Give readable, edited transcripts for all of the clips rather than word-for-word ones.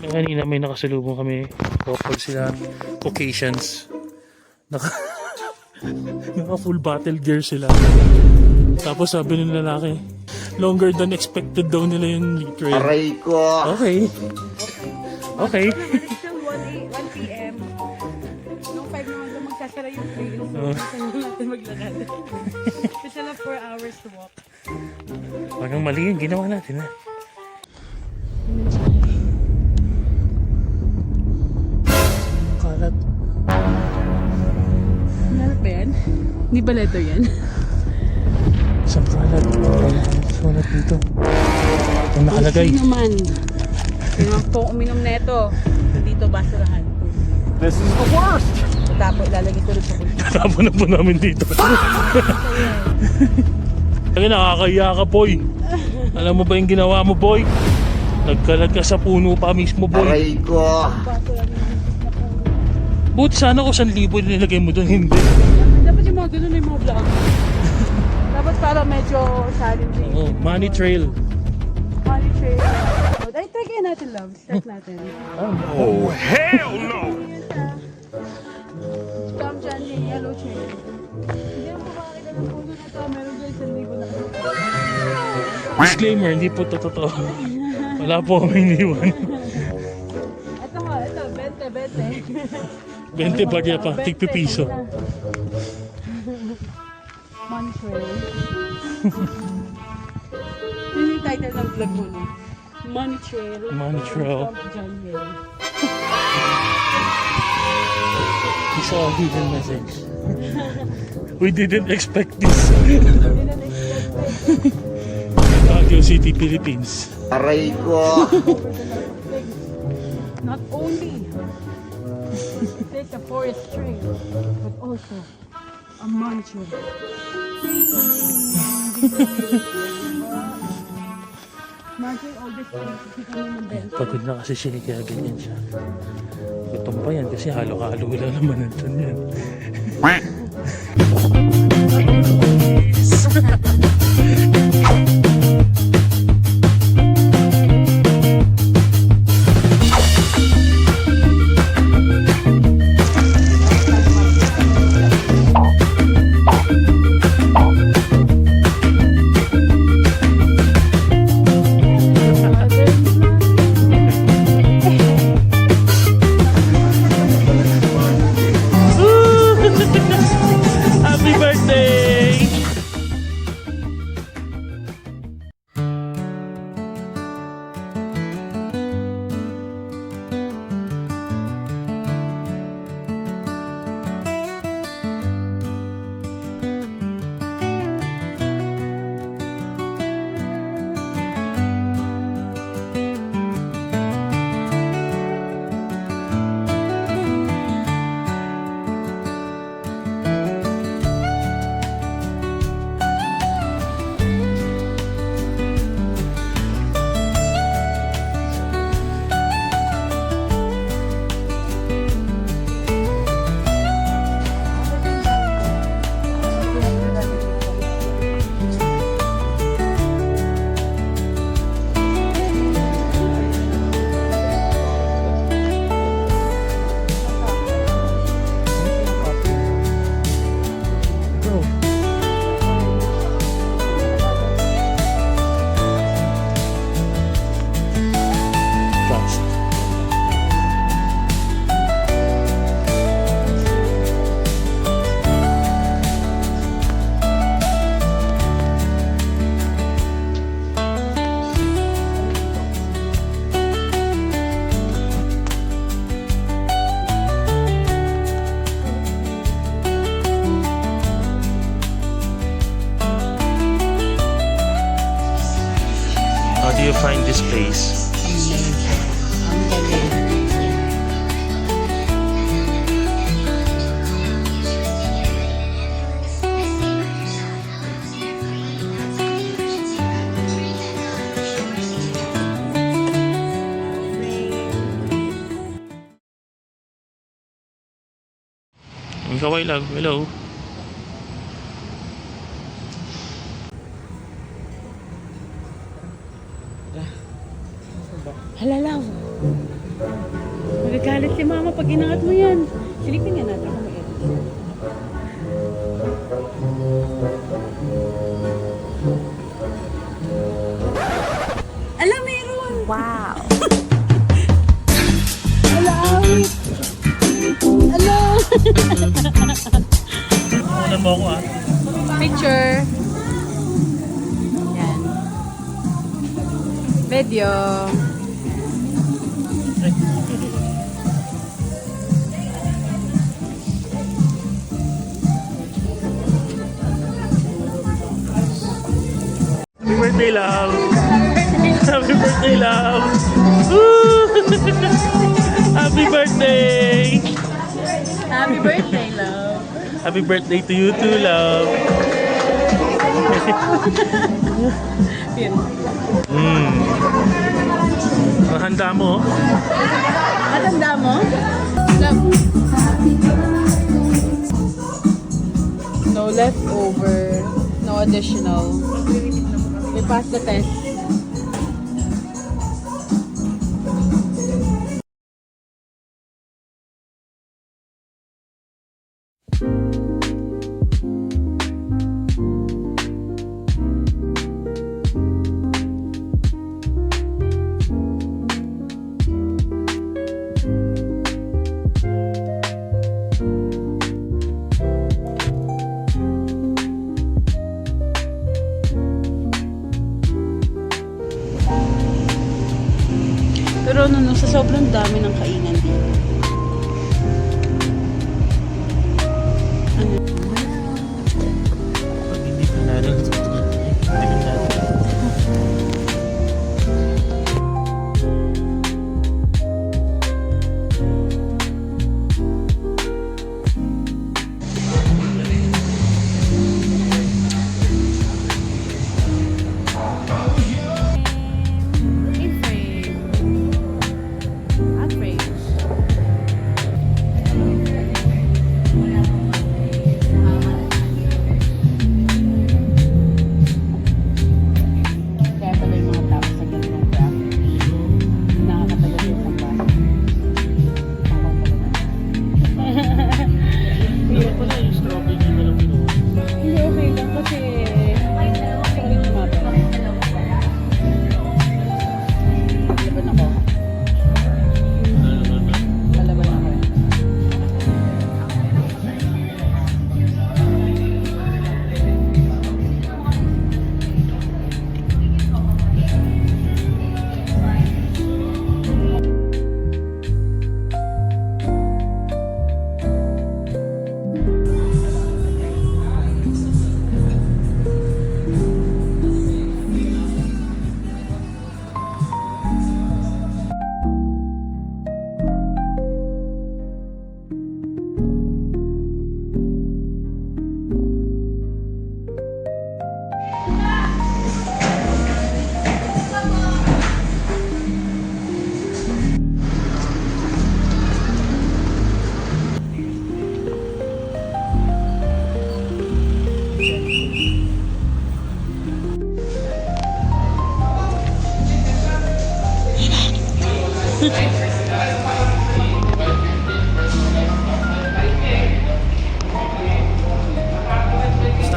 Kanina may nakasalubong kami. Couple sila. Caucasians. Naka full battle gear sila. Tapos sabi ng lalaki, longer than expected daw nila yung trail. Aray ko! Okay. Okay. Until 1 p.m. Nung 5 naman daw magsasara yung trail. So, gusto natin maglakad. Kasi lang 4 hours to walk. Parang mali yung ginawa natin ha. Kalat. Nalat ba yan? Hindi ba letter yan? Isang kalat. Sulat dito. Ang nakalagay. Hindi naman. Hindi naman po uminom na ito. Dito basurahan. This is the worst! Tapos lalagay ko rin sa kulto. Tapon na po namin dito. Kaya nakakahiya ka, boy. Alam mo ba yung ginawa mo, boy? Nagkalat ka sa puno pa mismo, boy. Aray ko! Buti sana ko 1,000 nilagay mo doon, hindi. Dapat yung mga ganun na yung mga vlog. Dapat para medyo challenging. Oh, money trail. Money trail. Ay, try kaya natin, love. Start natin. Oh, hell no! Come dyan, yung yellow trail. Hindi mo makakita ng puno na ito. Meron dyan 1,000 na ito. Disclaimer, hindi po to totoo. Wala po kami iniwan. Ito nga, ito. 20. 20 pa kaya pa, tigpipiso. Money trail. Yun yung title ng vlog mo, no? Money trail. Money trail. Come dyan, yun. Isa a hidden message. We didn't expect this. Baguio City, Philippines. Aray ko! Not only there's a forest trail, but also a money trail. Imagine all this things kasi kami ng bell. Pagod na kasi siya, kaya ganyan siya. Gutom pa yan kasi halo-halo lang naman nandun yan. Happy birthday! Bro. Trust. How do you find this place? Ang galing. Ang kaway lang. Hello. Hala lang. Magagalit si mama pag inangat mo yan. Silipin nga natin kung may edit. Alam, meron! Wow! Alam! Alam! Ano mo ako Picture. Yan. Video. Happy birthday, love! Happy birthday, love! Woo! Happy birthday! Happy birthday, love. Happy birthday to you too, love! Yan. Ang handa mo. Matanda mo? Love. No leftover. No additional. We passed the test. Pero sa sobrang dami ng kainan dito. Pag hindi ka nalang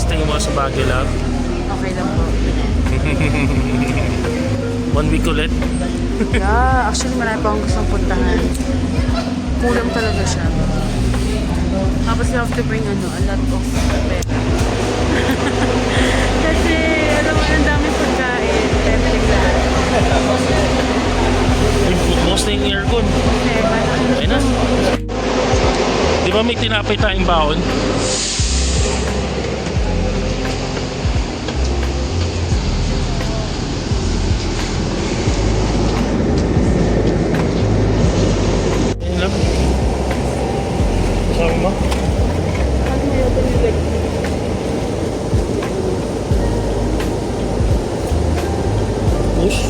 Stay mo sa Baguio, love. Okay lang po. 1 week ulit. Yeah, actually marami pa akong gustong puntahan. Kulang talaga siya. Tapos you have to bring a lot of pera. Kasi alam mo, ang daming pagkain. Everything lahat. Bukas na yung aircon. Ayun na. Di ba may tinapay tayong baon? Ayun lang. Sabi mo? Ano mo yung tumilig? Push.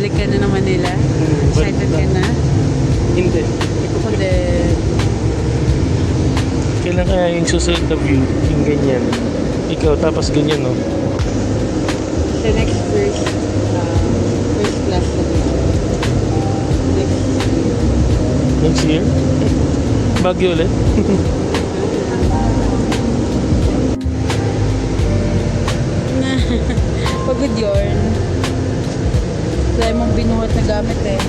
Babalik ka na naman nila? Excited ka na? Hindi. Kundi, Kailan kaya yung susunod na view? Yung ganyan. Ikaw, tapos ganyan, no? the next first class na Next year? Baguio ulit? Pagod yun. Wala mong binuhat na gamit eh.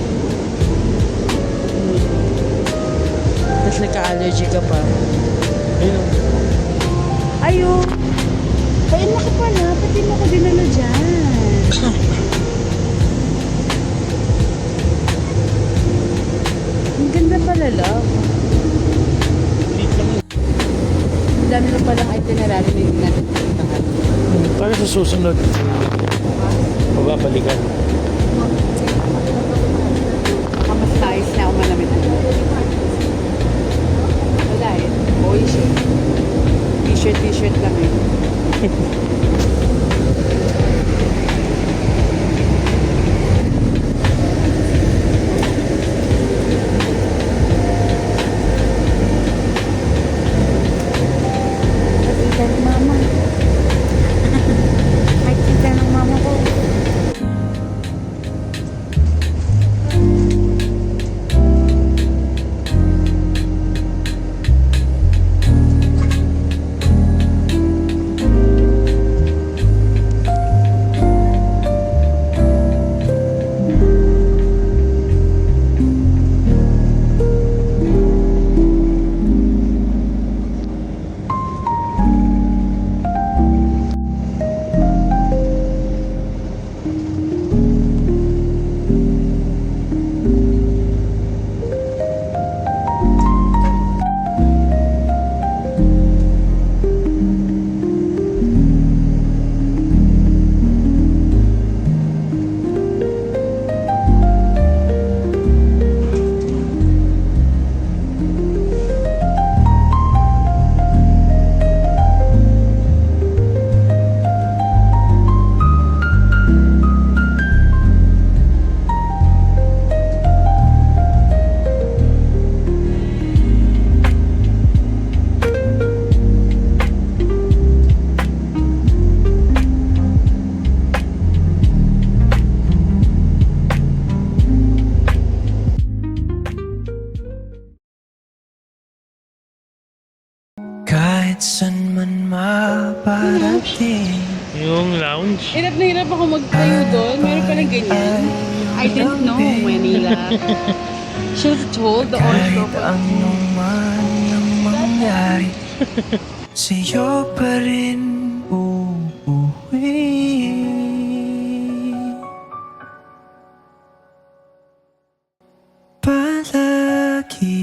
Tapos nagka-allergy ka pa. Ayun. Ayun! Kain mo ka pala. Pati mo ko dinala dyan. Ang ganda pala lang. Ang dami na palang itinerary na hindi natin puntahan. Para sa susunod, mababalikan. Mas nice na ako malamit. Wala eh. Boy shirt. T-shirt lang eh. Nakita ng mama. Nakita ng mama ko. Kahit san man maparating. Yung lounge. Hirap na hirap ako magtayo doon. Meron palang ganyan. I didn't know, Manila. Should have told the Kahit owner. anuman ang mangyari, sa'yo pa rin uuwi. Palagi